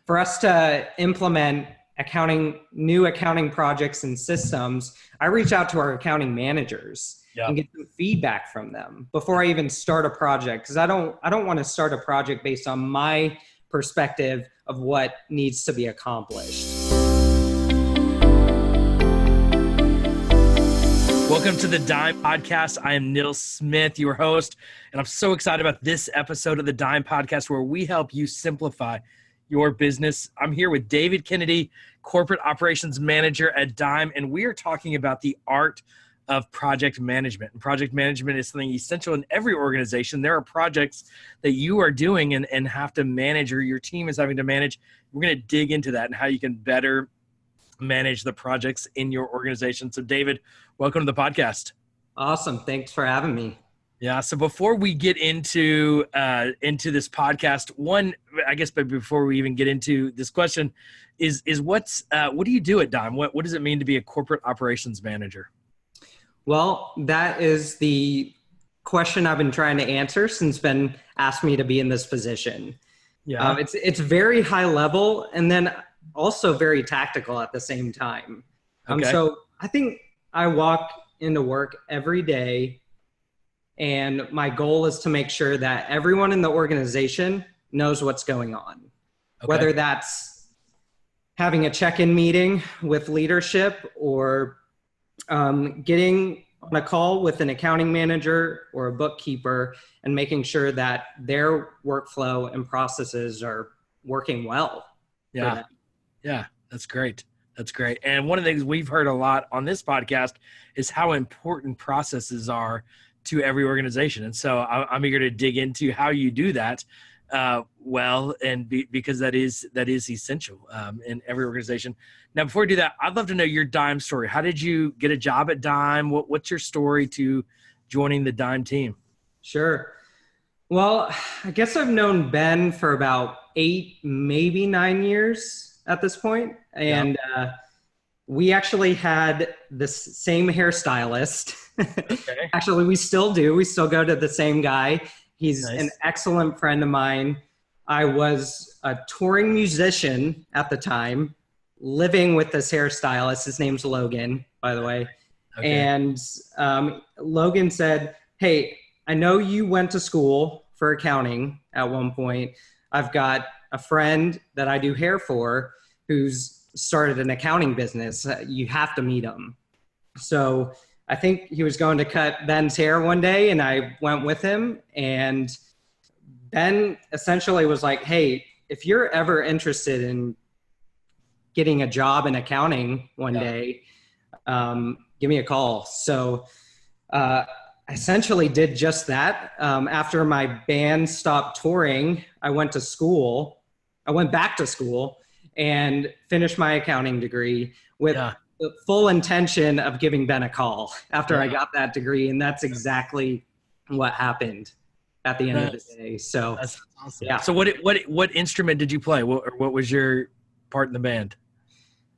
for us to implement new accounting projects and systems, I reach out to our accounting managers and get some feedback from them before I even start a project. Because I don't want to start a project based on my perspective of what needs to be accomplished. Welcome to the Dime Podcast. I am Nils Smith, your host, and I'm so excited about this episode of the Dime Podcast where we help you simplify your business. I'm here with David Kennedy, Corporate Operations Manager at Dime, and we are talking about the art of project management. And project management is something essential in every organization. There are projects that you are doing and have to manage, or your team is having to manage. We're going to dig into that and how you can better manage the projects in your organization. So David, welcome to the podcast. Awesome. Thanks for having me. Yeah. So before we get into this podcast, but before we even get into this question is what do you do at Dime? What does it mean to be a corporate operations manager? Well, that is the question I've been trying to answer since Ben asked me to be in this position. Yeah. It's very high level and then also very tactical at the same time. Okay. So I think I walk into work every day and my goal is to make sure that everyone in the organization knows what's going on. Okay. Whether that's having a check-in meeting with leadership or getting on a call with an accounting manager or a bookkeeper and making sure that their workflow and processes are working well. Yeah. Yeah, that's great. That's great. And one of the things we've heard a lot on this podcast is how important processes are to every organization. And so I'm eager to dig into how you do that because that is essential in every organization. Now, before we do that, I'd love to know your Dime story. How did you get a job at Dime? What's your story to joining the Dime team? Sure. Well, I guess I've known Ben for about 8, maybe 9 years at this point. And we actually had the same hairstylist. Okay. Actually, we still do. We still go to the same guy. He's nice. An excellent friend of mine. I was a touring musician at the time, living with this hairstylist. His name's Logan, by the way. Okay. And Logan said, "Hey, I know you went to school for accounting at one point. I've got a friend that I do hair for who's started an accounting business. You have to meet him." So I think he was going to cut Ben's hair one day and I went with him, and Ben essentially was like, "Hey, if you're ever interested in getting a job in accounting one day, give me a call." So I essentially did just that. After my band stopped touring, I went back to school and finished my accounting degree with the full intention of giving Ben a call after I got that degree. And that's exactly what happened at the end of the day. So that's awesome. Yeah. So what instrument did you play? What was your part in the band?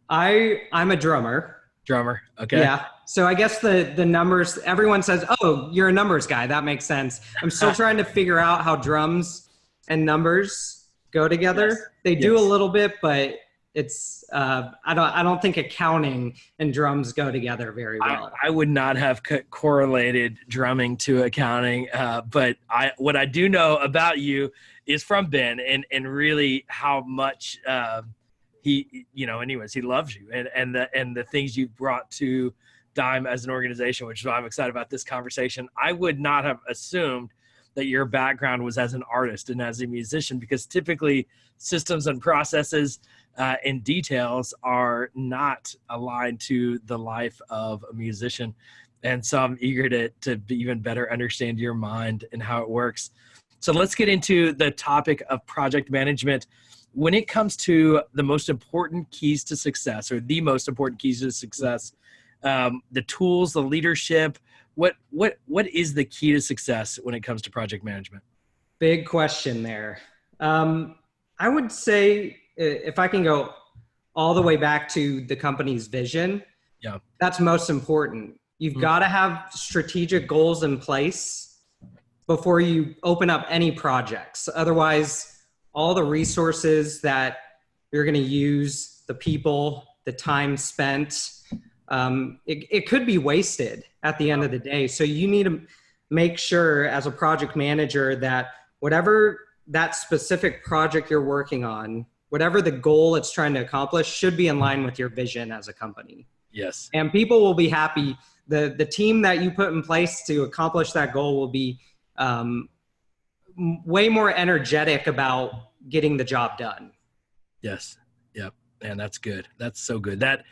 I'm a drummer. Drummer. Okay. Yeah. So I guess the numbers, everyone says, "Oh, you're a numbers guy." That makes sense. I'm still trying to figure out how drums and numbers go together. Yes. They do a little bit, but it's I don't think accounting and drums go together very well. I would not have correlated drumming to accounting, but what I do know about you is from Ben and really how much he loves you and the things you've brought to Dime as an organization, which is why I'm excited about this conversation. I would not have assumed that your background was as an artist and as a musician, because typically systems and processes and details are not aligned to the life of a musician. And so I'm eager to even better understand your mind and how it works. So let's get into the topic of project management. When it comes to the most important keys to success, or the most important keys to success, the tools, the leadership, what is the key to success when it comes to project management? Big question there. I would say if I can go all the way back to the company's vision, that's most important. You've got to have strategic goals in place before you open up any projects. Otherwise, all the resources that you're going to use, the people, the time spent. It could be wasted at the end of the day. So you need to make sure as a project manager that whatever that specific project you're working on, whatever the goal it's trying to accomplish, should be in line with your vision as a company. Yes. And people will be happy. The team that you put in place to accomplish that goal will be way more energetic about getting the job done. Yes. Yep. Man, that's good. That's so good. That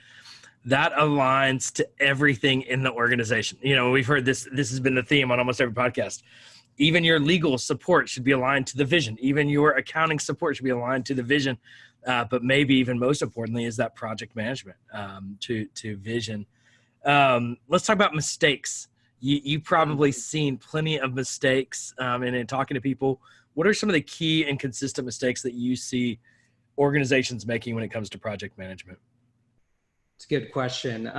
aligns to everything in the organization. You know, we've heard this has been the theme on almost every podcast. Even your legal support should be aligned to the vision. Even your accounting support should be aligned to the vision. But maybe even most importantly is that project management to vision. Let's talk about mistakes. You probably seen plenty of mistakes and in talking to people. What are some of the key and consistent mistakes that you see organizations making when it comes to project management? It's a good question.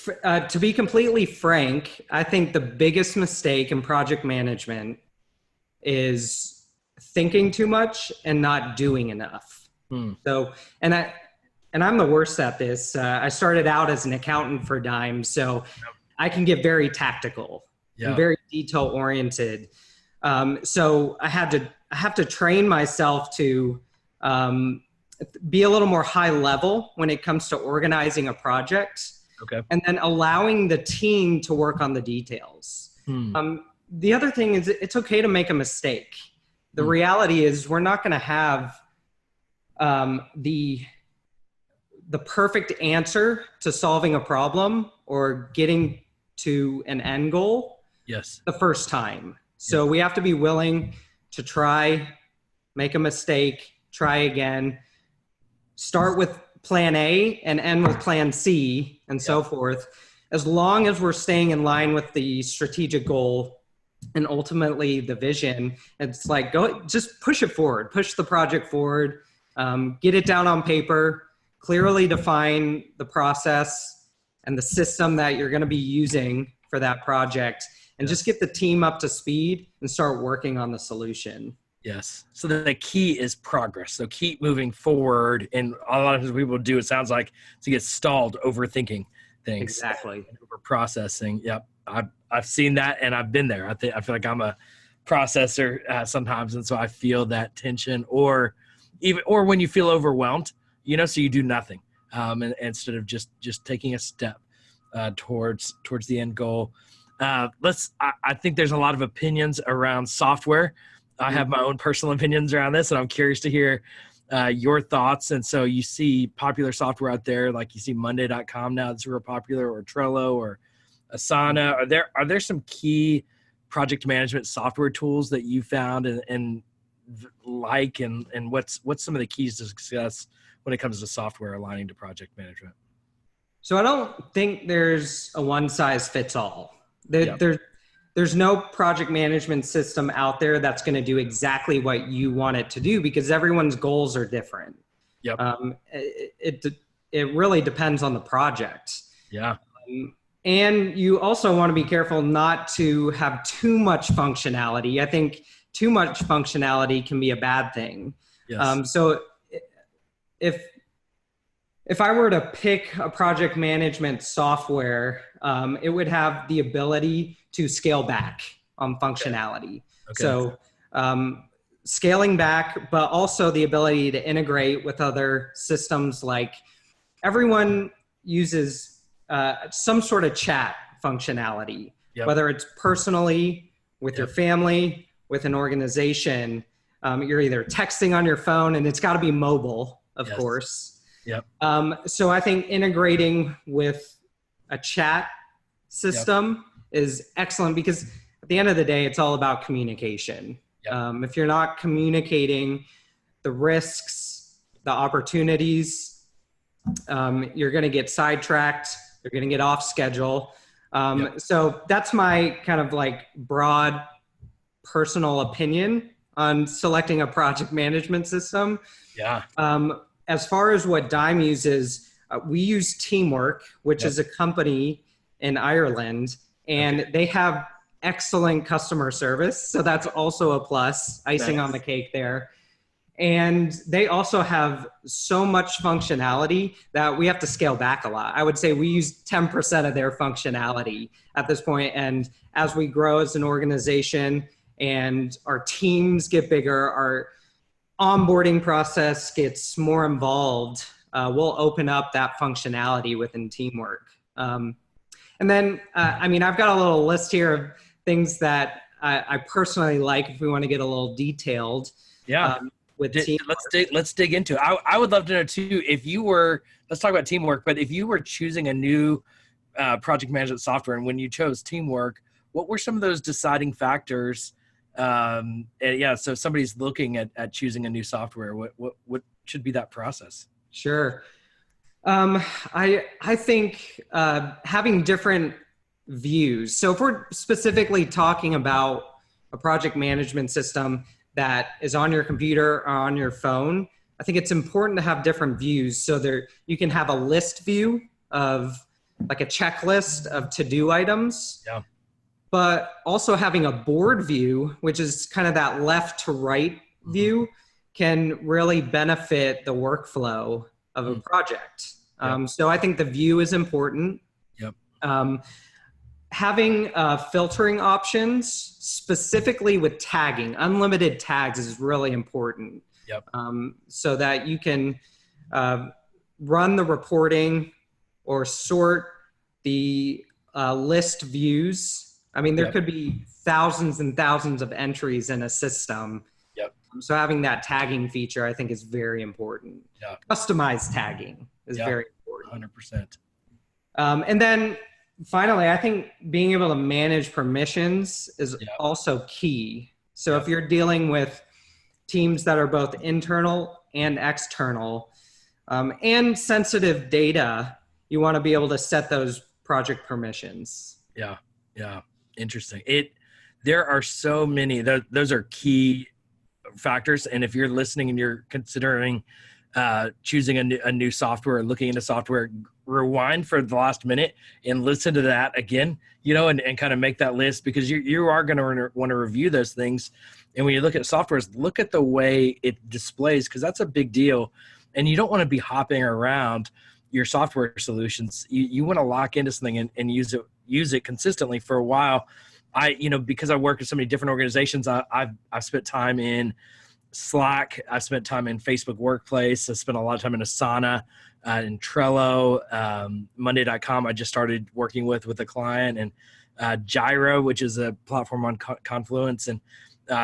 To be completely frank, I think the biggest mistake in project management is thinking too much and not doing enough. So, and I'm the worst at this. I started out as an accountant for Dime, so I can get very tactical and very detail oriented. So I have to train myself to be a little more high level when it comes to organizing a project. Okay. And then allowing the team to work on the details. The other thing is it's okay to make a mistake. The reality is we're not going to have the perfect answer to solving a problem or getting to an end goal the first time. So we have to be willing to try, make a mistake, try again, start with plan A and end with plan C and so forth, as long as we're staying in line with the strategic goal and ultimately the vision. It's like, just push it forward, push the project forward, get it down on paper, clearly define the process and the system that you're going to be using for that project, and just get the team up to speed and start working on the solution. Yes. So the key is progress. So keep moving forward. And a lot of times people do, it sounds like, to get stalled overthinking things. Exactly. Over processing. Yep. I've seen that and I've been there. I feel like I'm a processor sometimes. And so I feel that tension or when you feel overwhelmed, so you do nothing and instead of just taking a step towards the end goal. I think there's a lot of opinions around software. I have my own personal opinions around this, and I'm curious to hear your thoughts. And so you see popular software out there, like you see Monday.com now that's real popular, or Trello, or Asana. Are there some key project management software tools that you found and what's some of the keys to success when it comes to software aligning to project management? So I don't think there's a one size fits all. There's no project management system out there that's going to do exactly what you want it to do, because everyone's goals are different. Yep. It really depends on the project. Yeah. And you also want to be careful not to have too much functionality. I think too much functionality can be a bad thing. Yes. So if I were to pick a project management software, it would have the ability to scale back on functionality. Okay. So scaling back, but also the ability to integrate with other systems. Like everyone uses some sort of chat functionality, whether it's personally with your family, with an organization. You're either texting on your phone, and it's got to be mobile, of course. Yep. So I think integrating with a chat system is excellent, because at the end of the day, it's all about communication. If you're not communicating the risks, the opportunities, you're going to get sidetracked. You're going to get off schedule. So that's my kind of like broad personal opinion on selecting a project management system. Yeah. As far as what Dime uses, we use Teamwork, which is a company in Ireland, and they have excellent customer service. So that's also a plus, icing on the cake there. And they also have so much functionality that we have to scale back a lot. I would say we use 10% of their functionality at this point. And as we grow as an organization and our teams get bigger, our onboarding process gets more involved, we'll open up that functionality within Teamwork. And then, I mean, I've got a little list here of things that I personally like if we want to get a little detailed. Yeah. With let's dig into it. I would love to know too, if you were, let's talk about Teamwork, but if you were choosing a new project management software, and when you chose Teamwork, what were some of those deciding factors? Yeah, so if somebody's looking at choosing a new software, what should be that process? Sure. I think having different views. So if we're specifically talking about a project management system that is on your computer or on your phone, I think it's important to have different views. So there, you can have a list view of like a checklist of to-do items, yeah, but also having a board view, which is kind of that left to right view, can really benefit the workflow of a project. So I think the view is important. Yep. Having filtering options, specifically with tagging, unlimited tags is really important. Yep. So that you can run the reporting or sort the list views. I mean, there could be thousands and thousands of entries in a system. Yep. So having that tagging feature, I think, is very important. Yeah. Customized tagging is very important. 100%. And then finally, I think being able to manage permissions is also key. So if you're dealing with teams that are both internal and external, and sensitive data, you want to be able to set those project permissions. Yeah. Yeah. Interesting. There are so many, those are key factors. And if you're listening and you're considering choosing a new software or looking into software, rewind for the last minute and listen to that again, and kind of make that list, because you are going to want to review those things. And when you look at softwares, look at the way it displays, because that's a big deal. And you don't want to be hopping around your software solutions. You want to lock into something and use it consistently for a while. Because I work with so many different organizations, I've spent time in Slack. I've spent time in Facebook Workplace. I spent a lot of time in Asana, in Trello, Monday.com. I just started working with a client, and Gyro, which is a platform on Confluence. And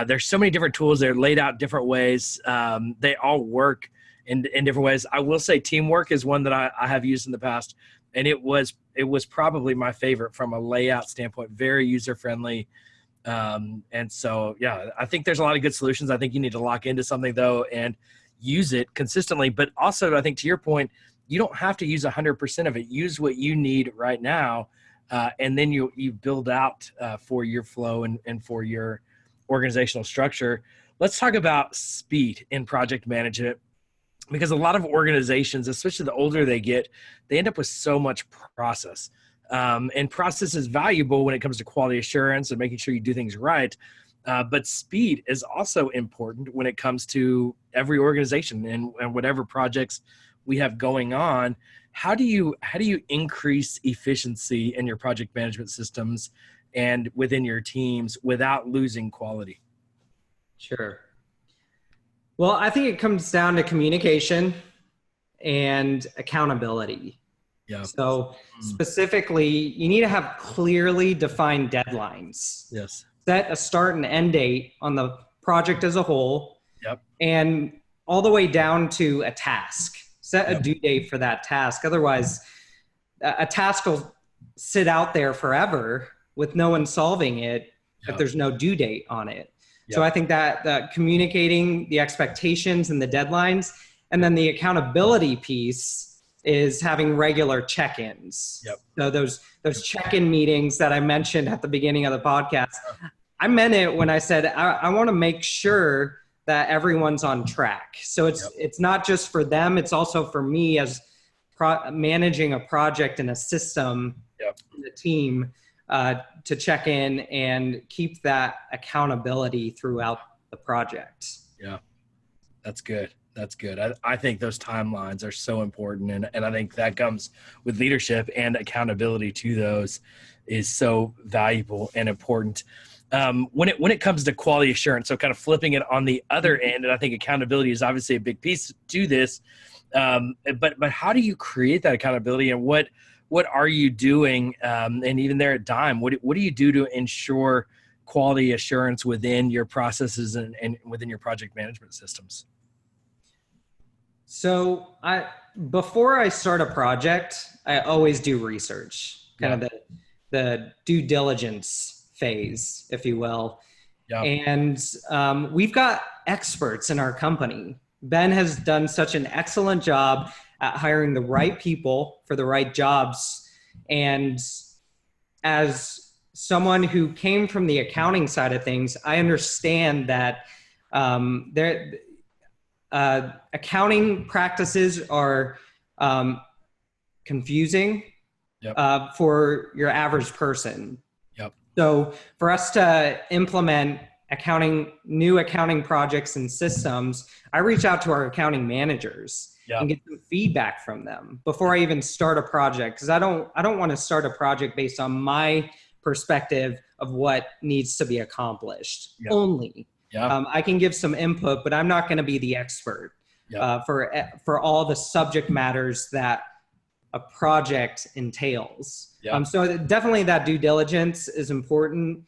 there's so many different tools. They're laid out different ways. They all work in different ways. I will say Teamwork is one that I have used in the past, and it was probably my favorite from a layout standpoint. Very user friendly. And so, yeah, I think there's a lot of good solutions. I think you need to lock into something though and use it consistently. But also, I think to your point, you don't have to use 100% of it. Use what you need right now. And then you build out for your flow and for your organizational structure. Let's talk about speed in project management, because a lot of organizations, especially the older they get, they end up with so much process. And process is valuable when it comes to quality assurance and making sure you do things right. But speed is also important when it comes to every organization and whatever projects we have going on. How do you increase efficiency in your project management systems and within your teams without losing quality? Sure. Well, I think it comes down to communication and accountability. Yeah. So specifically, you need to have clearly defined deadlines. Yes. Set a start and end date on the project as a whole. Yep. And all the way down to a task. Set a due date for that task. Otherwise, a task will sit out there forever with no one solving it if there's no due date on it. So I think that communicating the expectations and the deadlines, and then the accountability piece is having regular check-ins. Yep. So those check-in meetings that I mentioned at the beginning of the podcast, I meant it when I said I want to make sure that everyone's on track. So it's not just for them, it's also for me as managing a project and a system, the team, to check in and keep that accountability throughout the project. Yeah. That's good. That's good. I think those timelines are so important. And I think that comes with leadership, and accountability to those is so valuable and important. When it comes to quality assurance, so kind of flipping it on the other end, and I think accountability is obviously a big piece to this. But how do you create that accountability, and what are you doing? And even there at Dime, what do you do to ensure quality assurance within your processes and within your project management systems? So before I start a project, I always do research, kind of the due diligence phase, if you will. Yeah. And we've got experts in our company. Ben has done such an excellent job at hiring the right people for the right jobs. And as someone who came from the accounting side of things, I understand that accounting practices are confusing for your average person. Yep. So for us to implement new accounting projects and systems, I reach out to our accounting managers and get some feedback from them before I even start a project, because I don't want to start a project based on my perspective of what needs to be accomplished only. I can give some input, but I'm not going to be the expert for all the subject matters that a project entails. So definitely that due diligence is important.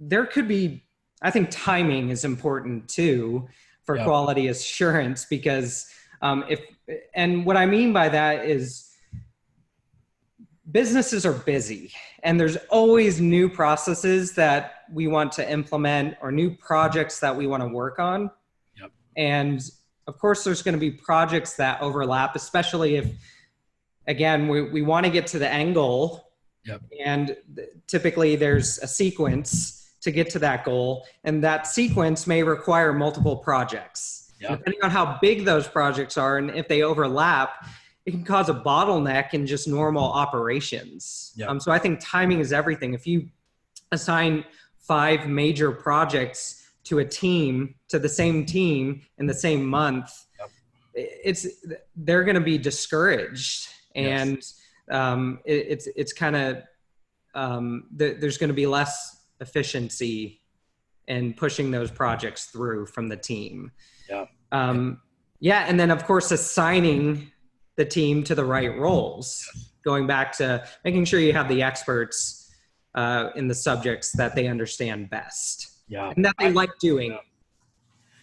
There could be, I think timing is important too for quality assurance, because and what I mean by that is businesses are busy, and there's always new processes that we want to implement or new projects that we want to work on. And of course, there's going to be projects that overlap, especially if, again, we want to get to the end goal. And typically there's a sequence to get to that goal, and that sequence may require multiple projects. Depending on how big those projects are and if they overlap, it can cause a bottleneck in just normal operations. So I think timing is everything. If you assign 5 major projects to the same team in the same month, they're going to be discouraged. And it's kind of, there's going to be less efficiency in pushing those projects through from the team. And then of course, assigning the team to the right roles, going back to making sure you have the experts in the subjects that they understand best. And that they like doing.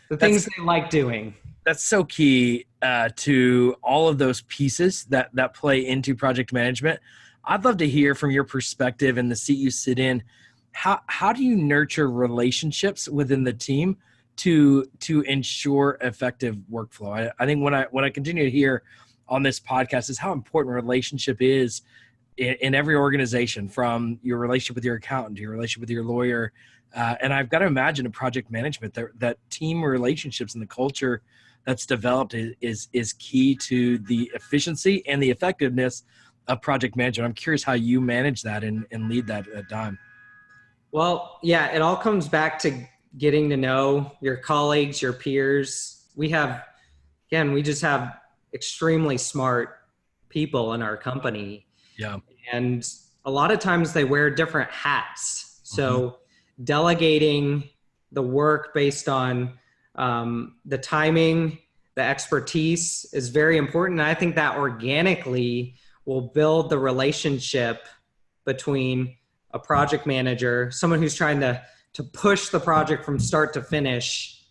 The things they like doing. That's so key to all of those pieces that play into project management. I'd love to hear from your perspective in the seat you sit in. How do you nurture relationships within the team to ensure effective workflow? I think when I continue to hear on this podcast is how important relationship is in every organization, from your relationship with your accountant to your relationship with your lawyer. And I've got to imagine in project management that team relationships and the culture that's developed is key to the efficiency and the effectiveness of project management. I'm curious how you manage that and lead that at Dime. Well, it all comes back to getting to know your colleagues, your peers. We just have extremely smart people in our company. And a lot of times they wear different hats. So delegating the work based on the timing, the expertise is very important. And I think that organically will build the relationship between a project manager, someone who's trying to push the project from start to finish,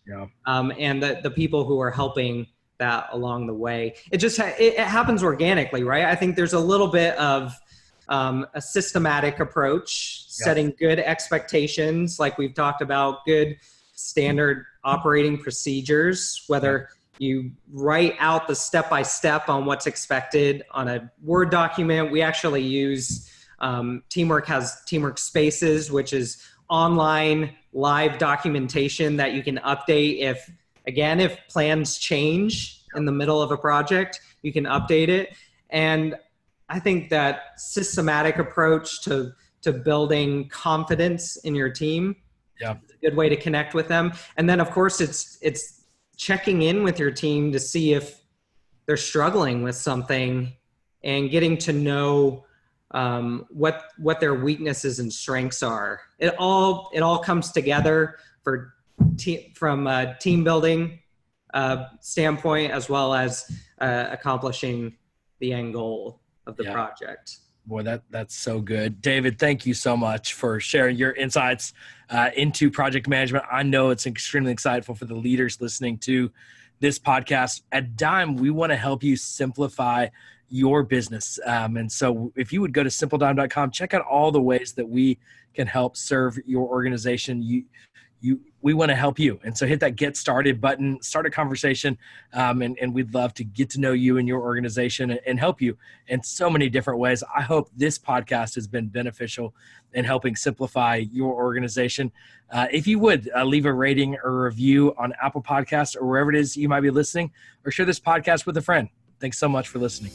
and the people who are helping that along the way. It happens organically, right? I think there's a little bit of a systematic approach, setting good expectations, like we've talked about, good standard operating procedures, whether you write out the step-by-step on what's expected on a Word document. We actually use Teamwork has Teamwork Spaces, which is online live documentation that you can update if plans change in the middle of a project, you can update it. And I think that systematic approach to building confidence in your team Yeah. It's a good way to connect with them. And then of course it's checking in with your team to see if they're struggling with something and getting to know what their weaknesses and strengths are. It all comes together from a team building standpoint, as well as accomplishing the end goal of the project. Boy, that's so good. David, thank you so much for sharing your insights into project management. I know it's extremely insightful for the leaders listening to this podcast. At Dime, we want to help you simplify your business. And so if you would go to simpledime.com, check out all the ways that we can help serve your organization. We want to help you. And so hit that get started button, start a conversation. And we'd love to get to know you and your organization and help you in so many different ways. I hope this podcast has been beneficial in helping simplify your organization. If you would leave a rating or review on Apple Podcasts or wherever it is you might be listening, or share this podcast with a friend. Thanks so much for listening.